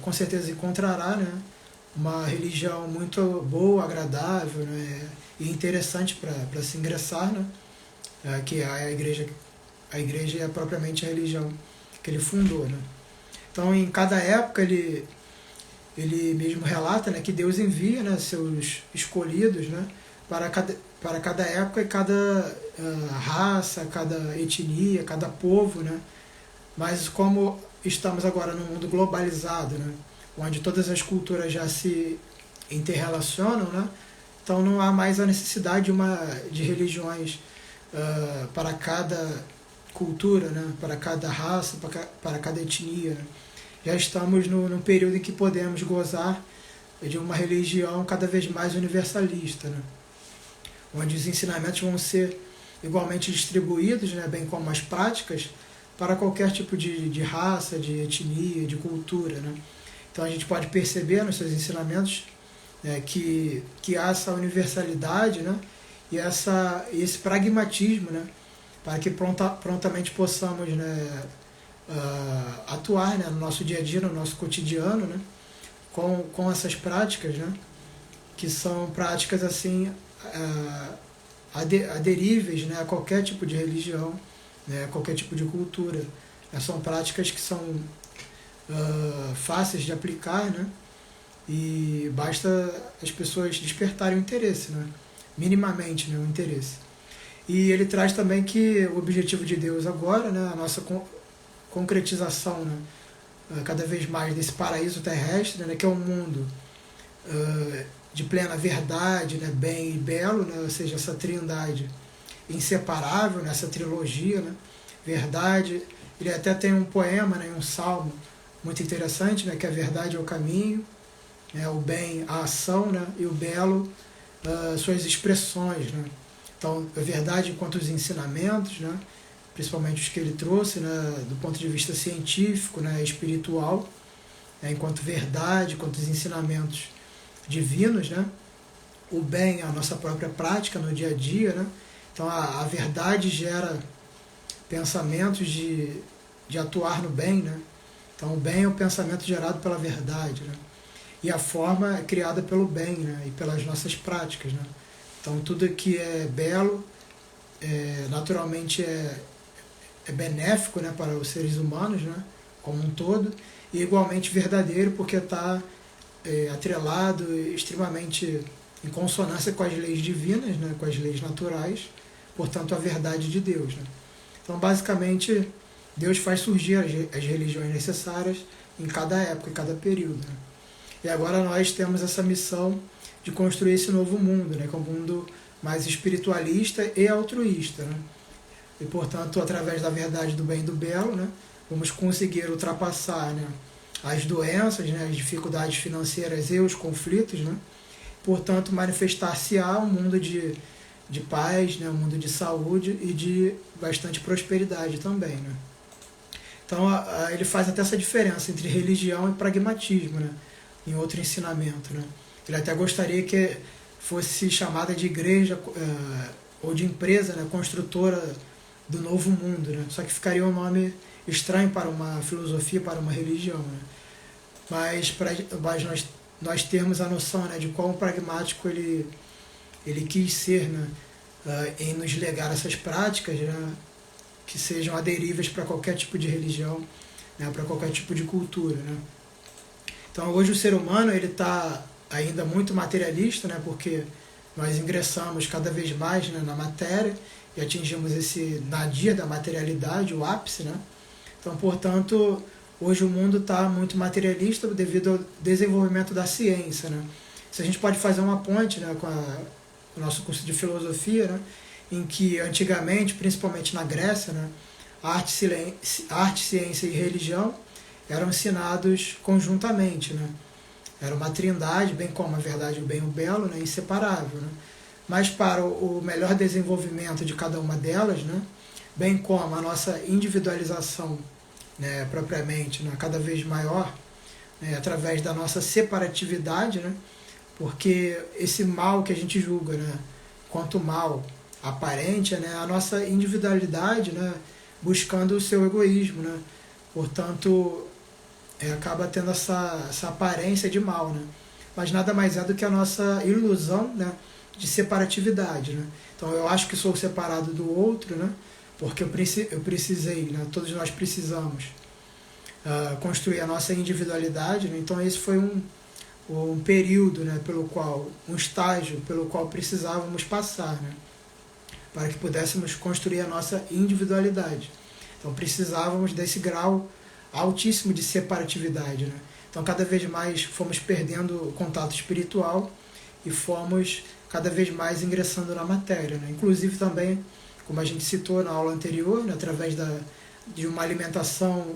com certeza encontrará, né, uma religião muito boa, agradável, né, e interessante para se ingressar, né, que é a igreja é propriamente a religião que ele fundou, né. Então, em cada época, ele mesmo relata, né, que Deus envia, né, seus escolhidos, né, para cada época e cada raça, cada etnia, cada povo, né. Mas como estamos agora num mundo globalizado, né, onde todas as culturas já se interrelacionam, né, então não há mais a necessidade de religiões para cada cultura, né, para cada raça, para cada etnia, né. Já estamos num período em que podemos gozar de uma religião cada vez mais universalista, né, onde os ensinamentos vão ser igualmente distribuídos, né, bem como as práticas, para qualquer tipo de raça, de etnia, de cultura, né. Então a gente pode perceber nos seus ensinamentos né, que há essa universalidade, né, e esse pragmatismo, né, para que prontamente possamos, né, atuar, né, no nosso dia a dia, no nosso cotidiano, né, com essas práticas, né, que são práticas assim aderíveis, né, a qualquer tipo de religião, né, a qualquer tipo de cultura. São práticas que são fáceis de aplicar, né, e basta as pessoas despertarem o interesse, né, minimamente, né, o interesse. E ele traz também que o objetivo de Deus agora, né, a nossa concretização, né, cada vez mais desse paraíso terrestre, né, que é um mundo de plena verdade, né, bem e belo, né, ou seja, essa trindade inseparável, né, essa trilogia, né, verdade. Ele até tem um poema, né, um salmo muito interessante, né, que a verdade é o caminho, né, o bem a ação, né, e o belo suas expressões, né. Então, a verdade enquanto os ensinamentos, né, principalmente os que ele trouxe, né, do ponto de vista científico, né, espiritual, né, enquanto verdade, enquanto os ensinamentos divinos, né, o bem é a nossa própria prática no dia a dia, né. Então, a verdade gera pensamentos de atuar no bem, né. Então, o bem é o pensamento gerado pela verdade, né, e a forma é criada pelo bem, né, e pelas nossas práticas, né. Então, tudo que é belo, naturalmente é benéfico, né, para os seres humanos, né, como um todo, e igualmente verdadeiro porque está atrelado, extremamente em consonância com as leis divinas, né, com as leis naturais, portanto a verdade de Deus, né. Então, basicamente, Deus faz surgir as religiões necessárias em cada época, em cada período, né. E agora nós temos essa missão de construir esse novo mundo, né, que é um mundo mais espiritualista e altruísta, né. E, portanto, através da verdade do bem e do belo, né, vamos conseguir ultrapassar, né, as doenças, né, as dificuldades financeiras e os conflitos, né. Portanto, manifestar-se-á um mundo de paz, né, um mundo de saúde e de bastante prosperidade também, né. Então, ele faz até essa diferença entre religião e pragmatismo, né, em outro ensinamento, né. Ele até gostaria que fosse chamada de igreja ou de empresa, né, construtora do novo mundo, né. Só que ficaria um nome estranho para uma filosofia, para uma religião, né. Mas nós termos a noção, né, de quão pragmático ele quis ser, né, em nos legar essas práticas, né, que sejam aderíveis para qualquer tipo de religião, né, para qualquer tipo de cultura, né. Então, hoje o ser humano ele está ainda muito materialista, né, porque nós ingressamos cada vez mais, né, na matéria e atingimos esse nadir da materialidade, o ápice, né. Então, portanto, hoje o mundo está muito materialista devido ao desenvolvimento da ciência, né. Se a gente pode fazer uma ponte, né, com o nosso curso de filosofia, né, em que antigamente, principalmente na Grécia, né, arte, ciência e religião eram ensinados conjuntamente, né. Era uma trindade, bem como a verdade, o bem e o belo, né, inseparável, né. Mas para o melhor desenvolvimento de cada uma delas, né, bem como a nossa individualização, né, propriamente, né, cada vez maior, né, através da nossa separatividade, né, porque esse mal que a gente julga, né, quanto mal aparente, né, a nossa individualidade, né, buscando o seu egoísmo, né, portanto acaba tendo essa aparência de mal, né, mas nada mais é do que a nossa ilusão, né, de separatividade, né. Então eu acho que sou separado do outro, né, porque eu precisei, né, todos nós precisamos construir a nossa individualidade, né. Então esse foi um período, né, um estágio pelo qual precisávamos passar, né, para que pudéssemos construir a nossa individualidade. Então precisávamos desse grau altíssimo de separatividade, né. Então cada vez mais fomos perdendo o contato espiritual e fomos cada vez mais ingressando na matéria, né. Inclusive também, como a gente citou na aula anterior, né, através de uma alimentação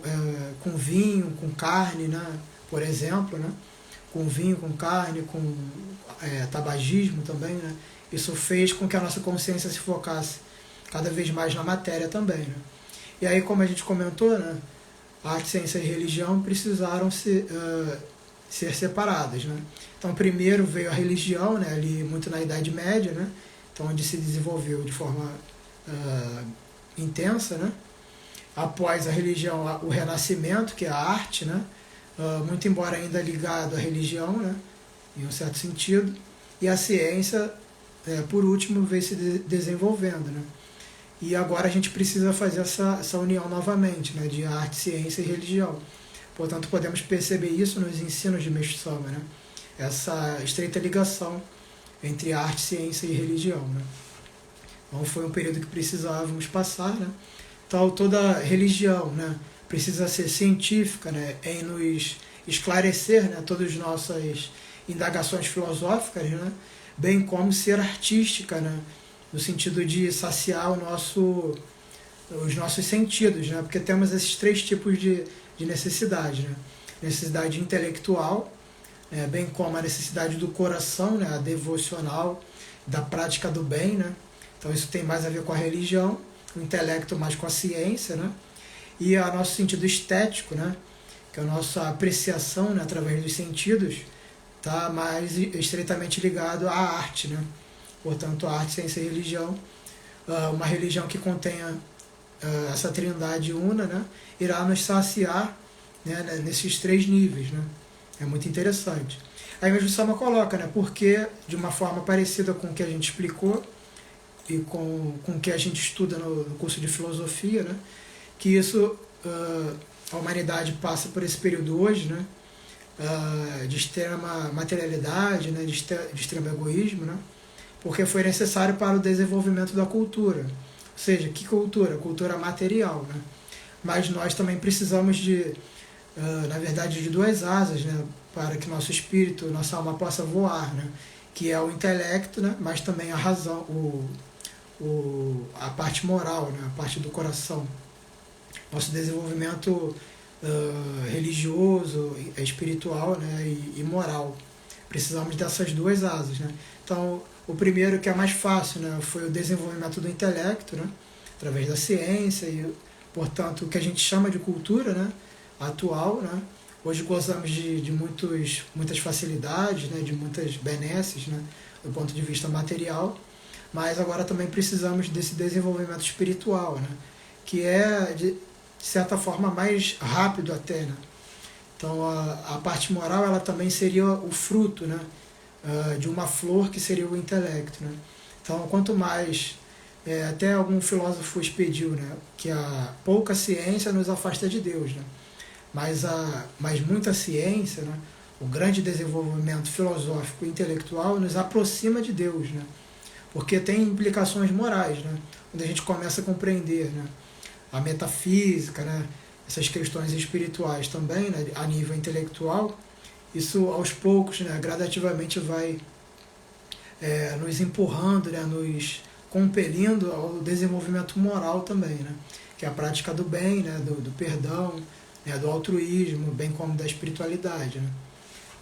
com vinho, com carne, né, por exemplo, né, com vinho, com carne, com tabagismo também, né, isso fez com que a nossa consciência se focasse cada vez mais na matéria também, né. E aí, como a gente comentou, né, a arte, ciência e religião precisaram se ser separadas, né? Então, primeiro veio a religião, né, ali muito na Idade Média, né, então, onde se desenvolveu de forma intensa, né? Após a religião, o Renascimento, que é a arte, né, muito embora ainda ligado à religião, né, em um certo sentido, e a ciência, por último, veio se desenvolvendo, né? E agora a gente precisa fazer essa união novamente, né, de arte, ciência e religião. Portanto, podemos perceber isso nos ensinos de Meixo Sama, né? Essa estreita ligação entre arte, ciência e religião, né? Então foi um período que precisávamos passar, né? Então toda religião, né, precisa ser científica, né, em nos esclarecer, né, todas as nossas indagações filosóficas, né, bem como ser artística, né, no sentido de saciar os nossos sentidos, né, porque temos esses três tipos de necessidade, né? Necessidade intelectual, bem como a necessidade do coração, né? A devocional, da prática do bem, né? Então isso tem mais a ver com a religião, o intelecto mais com a ciência, né? E o nosso sentido estético, né? Que é a nossa apreciação, né? Através dos sentidos, está mais estreitamente ligado à arte, né? Portanto, a arte, ciência e religião, uma religião que contenha essa trindade una, né, irá nos saciar, né, nesses três níveis, né? É muito interessante. Aí mesmo Sama coloca, né, porque de uma forma parecida com o que a gente explicou e com o que a gente estuda no curso de filosofia, né, que isso, a humanidade passa por esse período hoje, né, de extrema materialidade, né, de extremo egoísmo, né, porque foi necessário para o desenvolvimento da cultura. Ou seja, que cultura? Cultura material, né? Mas nós também precisamos na verdade, de duas asas, né? Para que nosso espírito, nossa alma possa voar, né? Que é o intelecto, né? Mas também a razão, a parte moral, né? A parte do coração. Nosso desenvolvimento religioso, espiritual, né? E moral. Precisamos dessas duas asas, né? Então, o primeiro, que é mais fácil, né, foi o desenvolvimento do intelecto, né, através da ciência e, portanto, o que a gente chama de cultura, né, atual, né. Hoje gozamos de muitas facilidades, né, de muitas benesses, né, do ponto de vista material, mas agora também precisamos desse desenvolvimento espiritual, né, que é, de certa forma, mais rápido até, né. Então, a parte moral, ela também seria o fruto, né, de uma flor que seria o intelecto, né? Então, quanto mais, até algum filósofo expediu, né, que a pouca ciência nos afasta de Deus, né? Mas muita ciência, né, o grande desenvolvimento filosófico e intelectual nos aproxima de Deus, né? Porque tem implicações morais, né? Onde a gente começa a compreender, né, a metafísica, né, essas questões espirituais também, né, a nível intelectual. Isso, aos poucos, né, gradativamente vai nos empurrando, né, nos compelindo ao desenvolvimento moral também, né, que é a prática do bem, né, do perdão, né, do altruísmo, bem como da espiritualidade, né.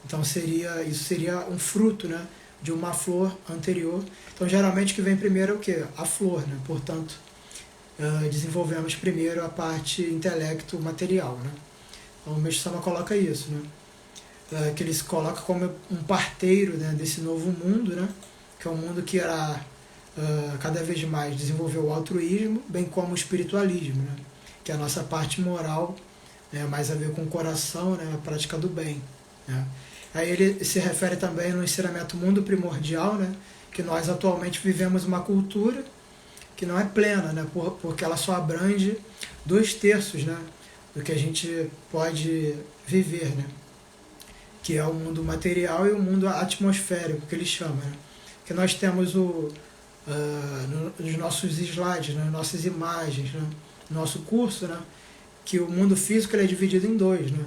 Então isso seria um fruto, né, de uma flor anterior. Então, geralmente, o que vem primeiro é o quê? A flor, né. Portanto, desenvolvemos primeiro a parte intelecto material, né. Então, o Meixo Sama coloca isso, né, que ele se coloca como um parteiro, né, desse novo mundo, né, que é um mundo que irá cada vez mais desenvolver o altruísmo, bem como o espiritualismo, né, que é a nossa parte moral, né, mais a ver com o coração, né, a prática do bem, né. Aí ele se refere também no ensinamento mundo primordial, né, que nós atualmente vivemos uma cultura que não é plena, né, porque ela só abrange 2/3, né, do que a gente pode viver, né, que é o mundo material e o mundo atmosférico, que ele chama, né? Que nós temos nos nossos slides, né? Nossas imagens, né? Nosso curso, né? Que o mundo físico ele é dividido em dois, né?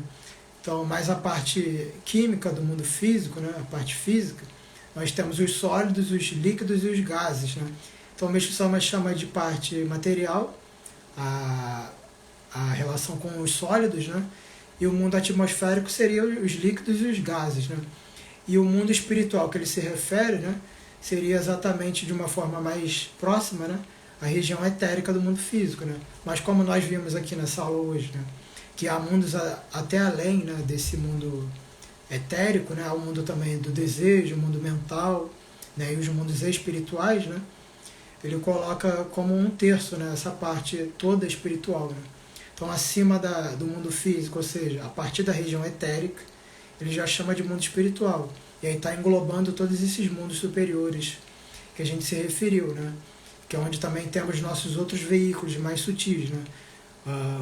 Então, mais a parte química do mundo físico, né? A parte física, nós temos os sólidos, os líquidos e os gases, né? Então, o Meixo Sama chama de parte material a relação com os sólidos, né? E o mundo atmosférico seria os líquidos e os gases, né? E o mundo espiritual que ele se refere, né, seria exatamente de uma forma mais próxima, né, a região etérica do mundo físico, né? Mas como nós vimos aqui nessa aula hoje, né, que há mundos até além, né, desse mundo etérico, né, ao mundo também do desejo, o mundo mental, né, e os mundos espirituais, né, ele coloca como um terço, né, essa parte toda espiritual. Né. Então, acima do mundo físico, ou seja, a partir da região etérica, ele já chama de mundo espiritual. E aí está englobando todos esses mundos superiores que a gente se referiu, né? Que é onde também temos nossos outros veículos mais sutis, né?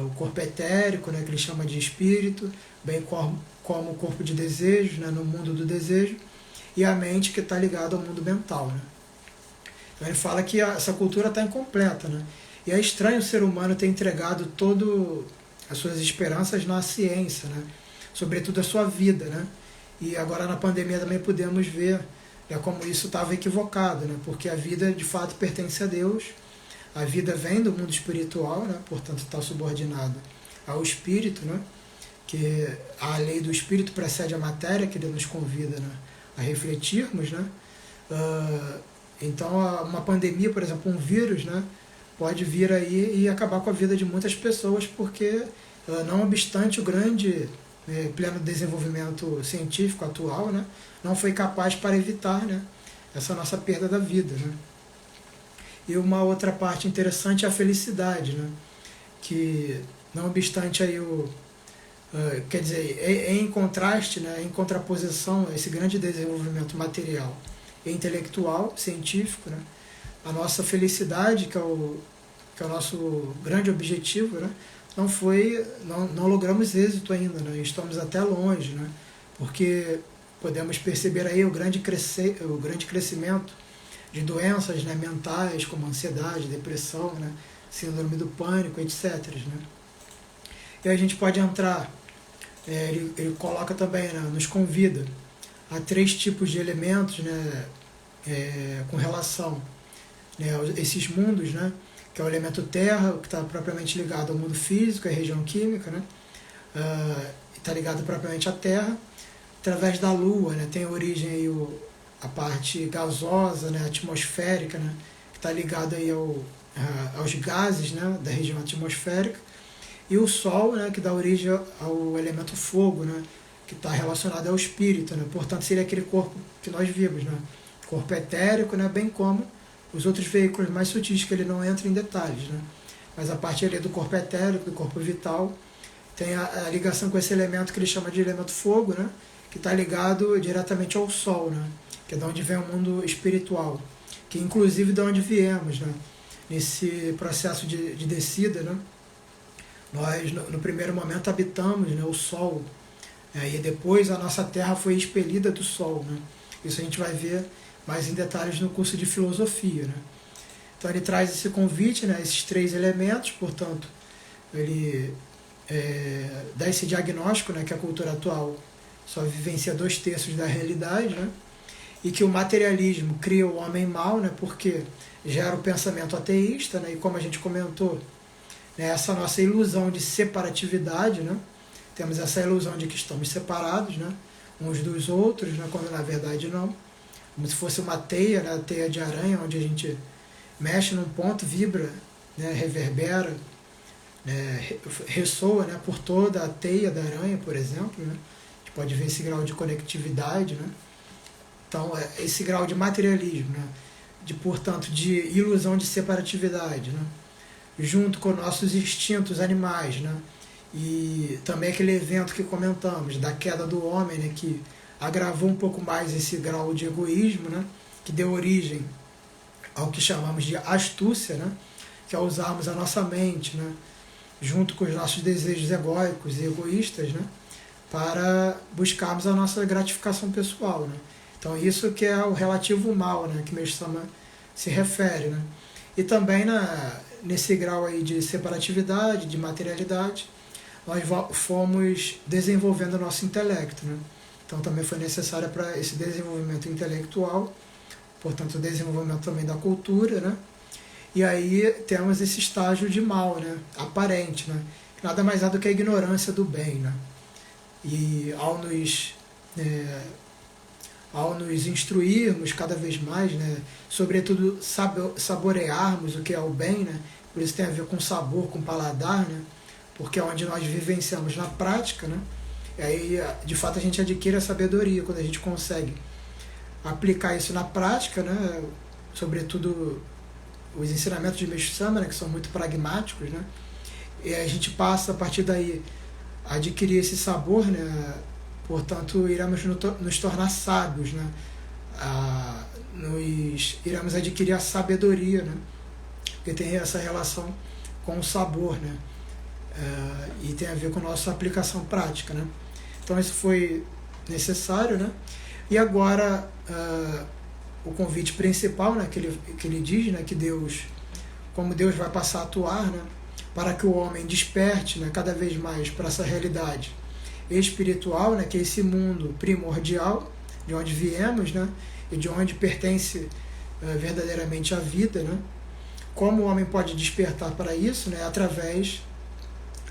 O corpo etérico, né, que ele chama de espírito, bem como o corpo de desejo, né, no mundo do desejo, e a mente, que está ligada ao mundo mental. Né? Então ele fala que essa cultura está incompleta, né? E é estranho o ser humano ter entregado todas as suas esperanças na ciência, né? Sobretudo a sua vida. Né? E agora na pandemia também podemos ver, né, como isso estava equivocado, né? Porque a vida de fato pertence a Deus. A vida vem do mundo espiritual, né? Portanto está subordinada ao espírito, né? Que a lei do espírito precede a matéria, que ele nos convida, né, a refletirmos. Né? Então uma pandemia, por exemplo, um vírus, né, pode vir aí e acabar com a vida de muitas pessoas, porque não obstante o grande pleno desenvolvimento científico atual, né, não foi capaz para evitar, né, essa nossa perda da vida. Né? E uma outra parte interessante é a felicidade, né? Que não obstante aí quer dizer, em contraste, né, em contraposição a esse grande desenvolvimento material e intelectual, científico, né, a nossa felicidade, que é o nosso grande objetivo, né, não logramos êxito ainda, né, estamos até longe, né, porque podemos perceber aí o grande crescimento de doenças, né, mentais, como ansiedade, depressão, né, síndrome do pânico, etc. Né. E a gente pode entrar, ele coloca também, né, nos convida a 3 tipos de elementos, né, com relação, né, a esses mundos, né, que é o elemento terra, que está propriamente ligado ao mundo físico, à região química, né, está ligado propriamente à terra, através da lua, né, tem origem aí a parte gasosa, né, atmosférica, né, que está ligado aí aos gases, né, da região atmosférica, e o Sol, né, que dá origem ao elemento fogo, né, que está relacionado ao espírito. Né, portanto, seria aquele corpo que nós vimos, né, corpo etérico, né, bem como os outros veículos mais sutis, que ele não entra em detalhes. Né, mas a parte ali do corpo etérico, do corpo vital, tem a ligação com esse elemento que ele chama de elemento fogo, né, que está ligado diretamente ao Sol, né, que é de onde vem o mundo espiritual, que inclusive de onde viemos, né, nesse processo de descida. Né, nós, no primeiro momento, habitamos, né, o Sol, e depois a nossa Terra foi expelida do Sol. Né? Isso a gente vai ver mais em detalhes no curso de filosofia. Né? Então ele traz esse convite, né, esses 3 elementos, portanto, ele dá esse diagnóstico, né, que a cultura atual só vivencia 2/3 da realidade, né, e que o materialismo cria o homem mau, né, porque gera o pensamento ateísta, né, e como a gente comentou, essa nossa ilusão de separatividade, né? Temos essa ilusão de que estamos separados, né, uns dos outros, né, quando na verdade não, como se fosse uma teia, né, a teia de aranha, onde a gente mexe num ponto, vibra, né, reverbera, né, ressoa, né, por toda a teia da aranha, por exemplo. Né? A gente pode ver esse grau de conectividade. Né? Então, esse grau de materialismo, né, portanto, de ilusão de separatividade, né, junto com nossos instintos animais, né? E também aquele evento que comentamos, da queda do homem, né? Que agravou um pouco mais esse grau de egoísmo, né? Que deu origem ao que chamamos de astúcia, né? Que é usarmos a nossa mente, né? Junto com os nossos desejos egóicos e egoístas, né? Para buscarmos a nossa gratificação pessoal. Né? Então isso que é o relativo mal, né? Que Mersama se refere. Né? E também nesse grau aí de separatividade, de materialidade, nós fomos desenvolvendo o nosso intelecto. Né? Então também foi necessário para esse desenvolvimento intelectual, portanto o desenvolvimento também da cultura, né? E aí temos esse estágio de mal, né? Aparente, né? Nada mais é do que a ignorância do bem. Né? E ao nos instruirmos cada vez mais, né, sobretudo saborearmos o que é o bem, né, por isso tem a ver com sabor, com paladar, né, porque é onde nós vivenciamos na prática, né, E aí, de fato, a gente adquire a sabedoria quando a gente consegue aplicar isso na prática, né? Sobretudo os ensinamentos de Meixo Sama, né? Que são muito pragmáticos, né? E a gente passa, a partir daí, a adquirir esse sabor, né? Portanto, iremos nos tornar sábios, né? Iremos adquirir a sabedoria, né? Porque tem essa relação com o sabor, né? E tem a ver com a nossa aplicação prática, né? Então isso foi necessário, né? E agora o convite principal, né, que ele diz, né, que Deus, como Deus vai passar a atuar, né, para que o homem desperte, né, cada vez mais para essa realidade espiritual, né, que é esse mundo primordial de onde viemos, né, e de onde pertence verdadeiramente a vida, né? Como o homem pode despertar para isso, né, através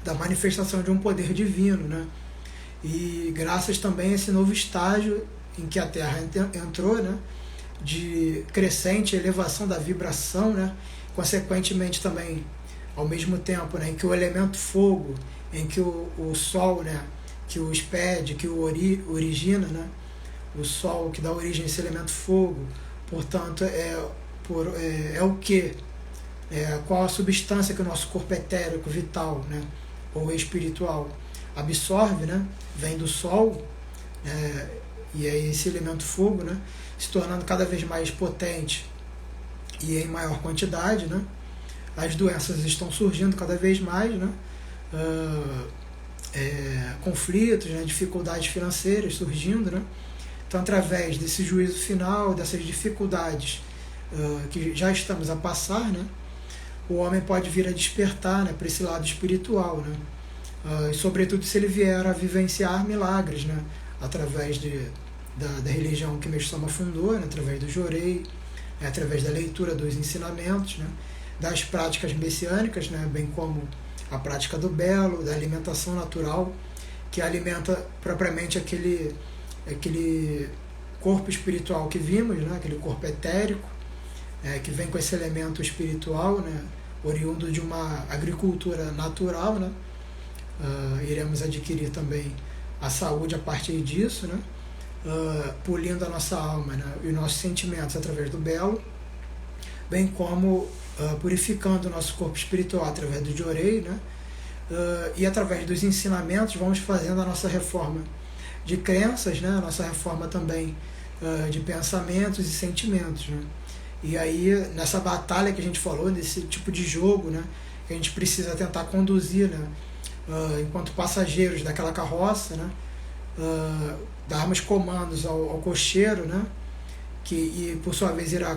da manifestação de um poder divino, né? E graças também a esse novo estágio em que a Terra entrou, né, de crescente elevação da vibração, né, consequentemente também, ao mesmo tempo, né, em que o elemento fogo, em que o Sol, né, que o expede, que o origina, né, o Sol que dá origem a esse elemento fogo, portanto, é o que? Qual a substância que o nosso corpo etérico, vital, né, ou espiritual absorve, né, vem do Sol, e é esse elemento fogo, né, se tornando cada vez mais potente e em maior quantidade, né, as doenças estão surgindo cada vez mais, né, conflitos, né, dificuldades financeiras surgindo, né. Então, através desse juízo final, dessas dificuldades que já estamos a passar, né, o homem pode vir a despertar, né, para esse lado espiritual, né, e sobretudo se ele vier a vivenciar milagres, né, através da religião que Meixo Sama fundou, né, através do Jorei, através da leitura dos ensinamentos, né, das práticas messiânicas, né, bem como a prática do belo, da alimentação natural, que alimenta propriamente aquele corpo espiritual que vimos, né, aquele corpo etérico, que vem com esse elemento espiritual, né, oriundo de uma agricultura natural, né. Iremos adquirir também a saúde a partir disso, né, polindo a nossa alma, né, e os nossos sentimentos através do belo, bem como purificando o nosso corpo espiritual através do Jorei, né, e através dos ensinamentos vamos fazendo a nossa reforma de crenças, né, a nossa reforma também de pensamentos e sentimentos, né. E aí, nessa batalha que a gente falou, nesse tipo de jogo, né, que a gente precisa tentar conduzir, né, enquanto passageiros daquela carroça, né, darmos comandos ao cocheiro, né, e por sua vez irá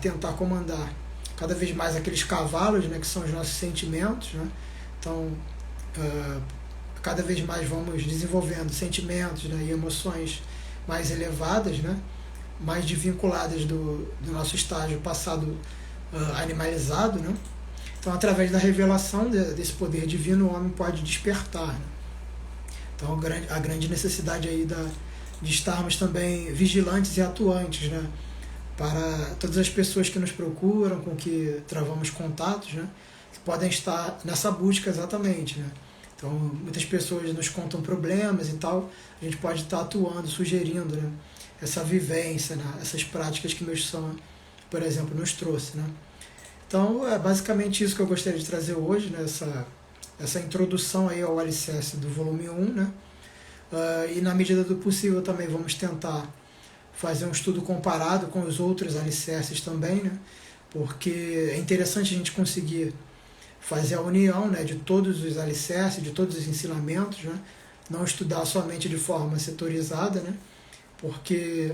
tentar comandar cada vez mais aqueles cavalos, né, que são os nossos sentimentos, né. Então, cada vez mais vamos desenvolvendo sentimentos, né, e emoções mais elevadas, né, mais desvinculadas do nosso estágio passado animalizado, né. Então, através da revelação desse poder divino, o homem pode despertar, né? Então, a grande necessidade aí de estarmos também vigilantes e atuantes, né, para todas as pessoas que nos procuram, com que travamos contatos, né, que podem estar nessa busca exatamente, né. Então, muitas pessoas nos contam problemas e tal, a gente pode estar atuando, sugerindo, né, essa vivência, né, essas práticas que Meixo Sama, por exemplo, nos trouxe, né. Então, é basicamente isso que eu gostaria de trazer hoje, né, essa introdução aí ao alicerce do volume 1, né. E na medida do possível também vamos tentar fazer um estudo comparado com os outros alicerces também, né, porque é interessante a gente conseguir fazer a união, né, de todos os alicerces, de todos os ensinamentos, né, não estudar somente de forma setorizada, né, porque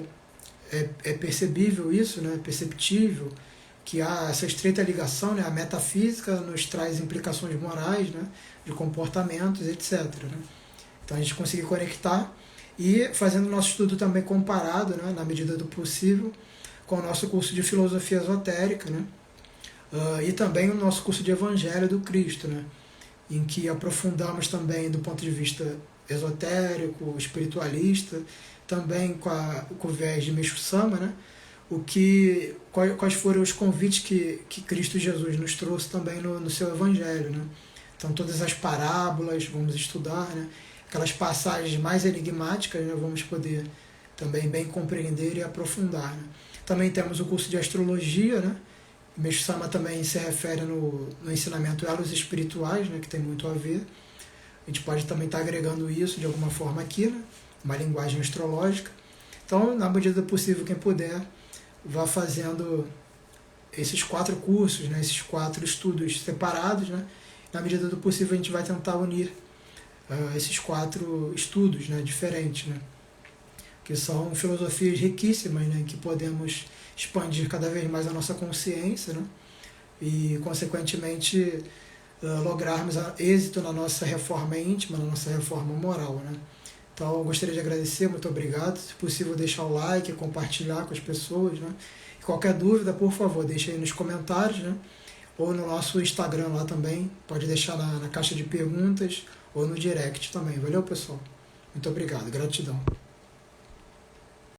é percebível isso, né, perceptível que há essa estreita ligação, né, a metafísica nos traz implicações morais, né, de comportamentos, etc., né. Então a gente conseguir conectar e fazendo o nosso estudo também comparado, né, na medida do possível, com o nosso curso de filosofia esotérica, né, e também o nosso curso de Evangelho do Cristo, né, em que aprofundamos também do ponto de vista esotérico, espiritualista, também com o viés de Meixo Sama, né, quais foram os convites que Cristo Jesus nos trouxe também no seu Evangelho, né. Então todas as parábolas vamos estudar, né, aquelas passagens mais enigmáticas, né, vamos poder também bem compreender e aprofundar. Né? Também temos o curso de astrologia, né? O Meixo Sama também se refere no ensinamento elos espirituais, né, que tem muito a ver. A gente pode também estar agregando isso de alguma forma aqui, né, uma linguagem astrológica. Então, na medida do possível, quem puder, vá fazendo esses 4 cursos, né, esses 4 estudos separados. Né, na medida do possível, a gente vai tentar unir esses 4 estudos, né, diferentes, né, que são filosofias riquíssimas, né, que podemos expandir cada vez mais a nossa consciência, né, e, consequentemente, lograrmos êxito na nossa reforma íntima, na nossa reforma moral. Né. Então, eu gostaria de agradecer, muito obrigado. Se possível, deixar o like, compartilhar com as pessoas. Né. E qualquer dúvida, por favor, deixe aí nos comentários, né, ou no nosso Instagram lá também. Pode deixar na caixa de perguntas ou no direct também. Valeu, pessoal? Muito obrigado. Gratidão.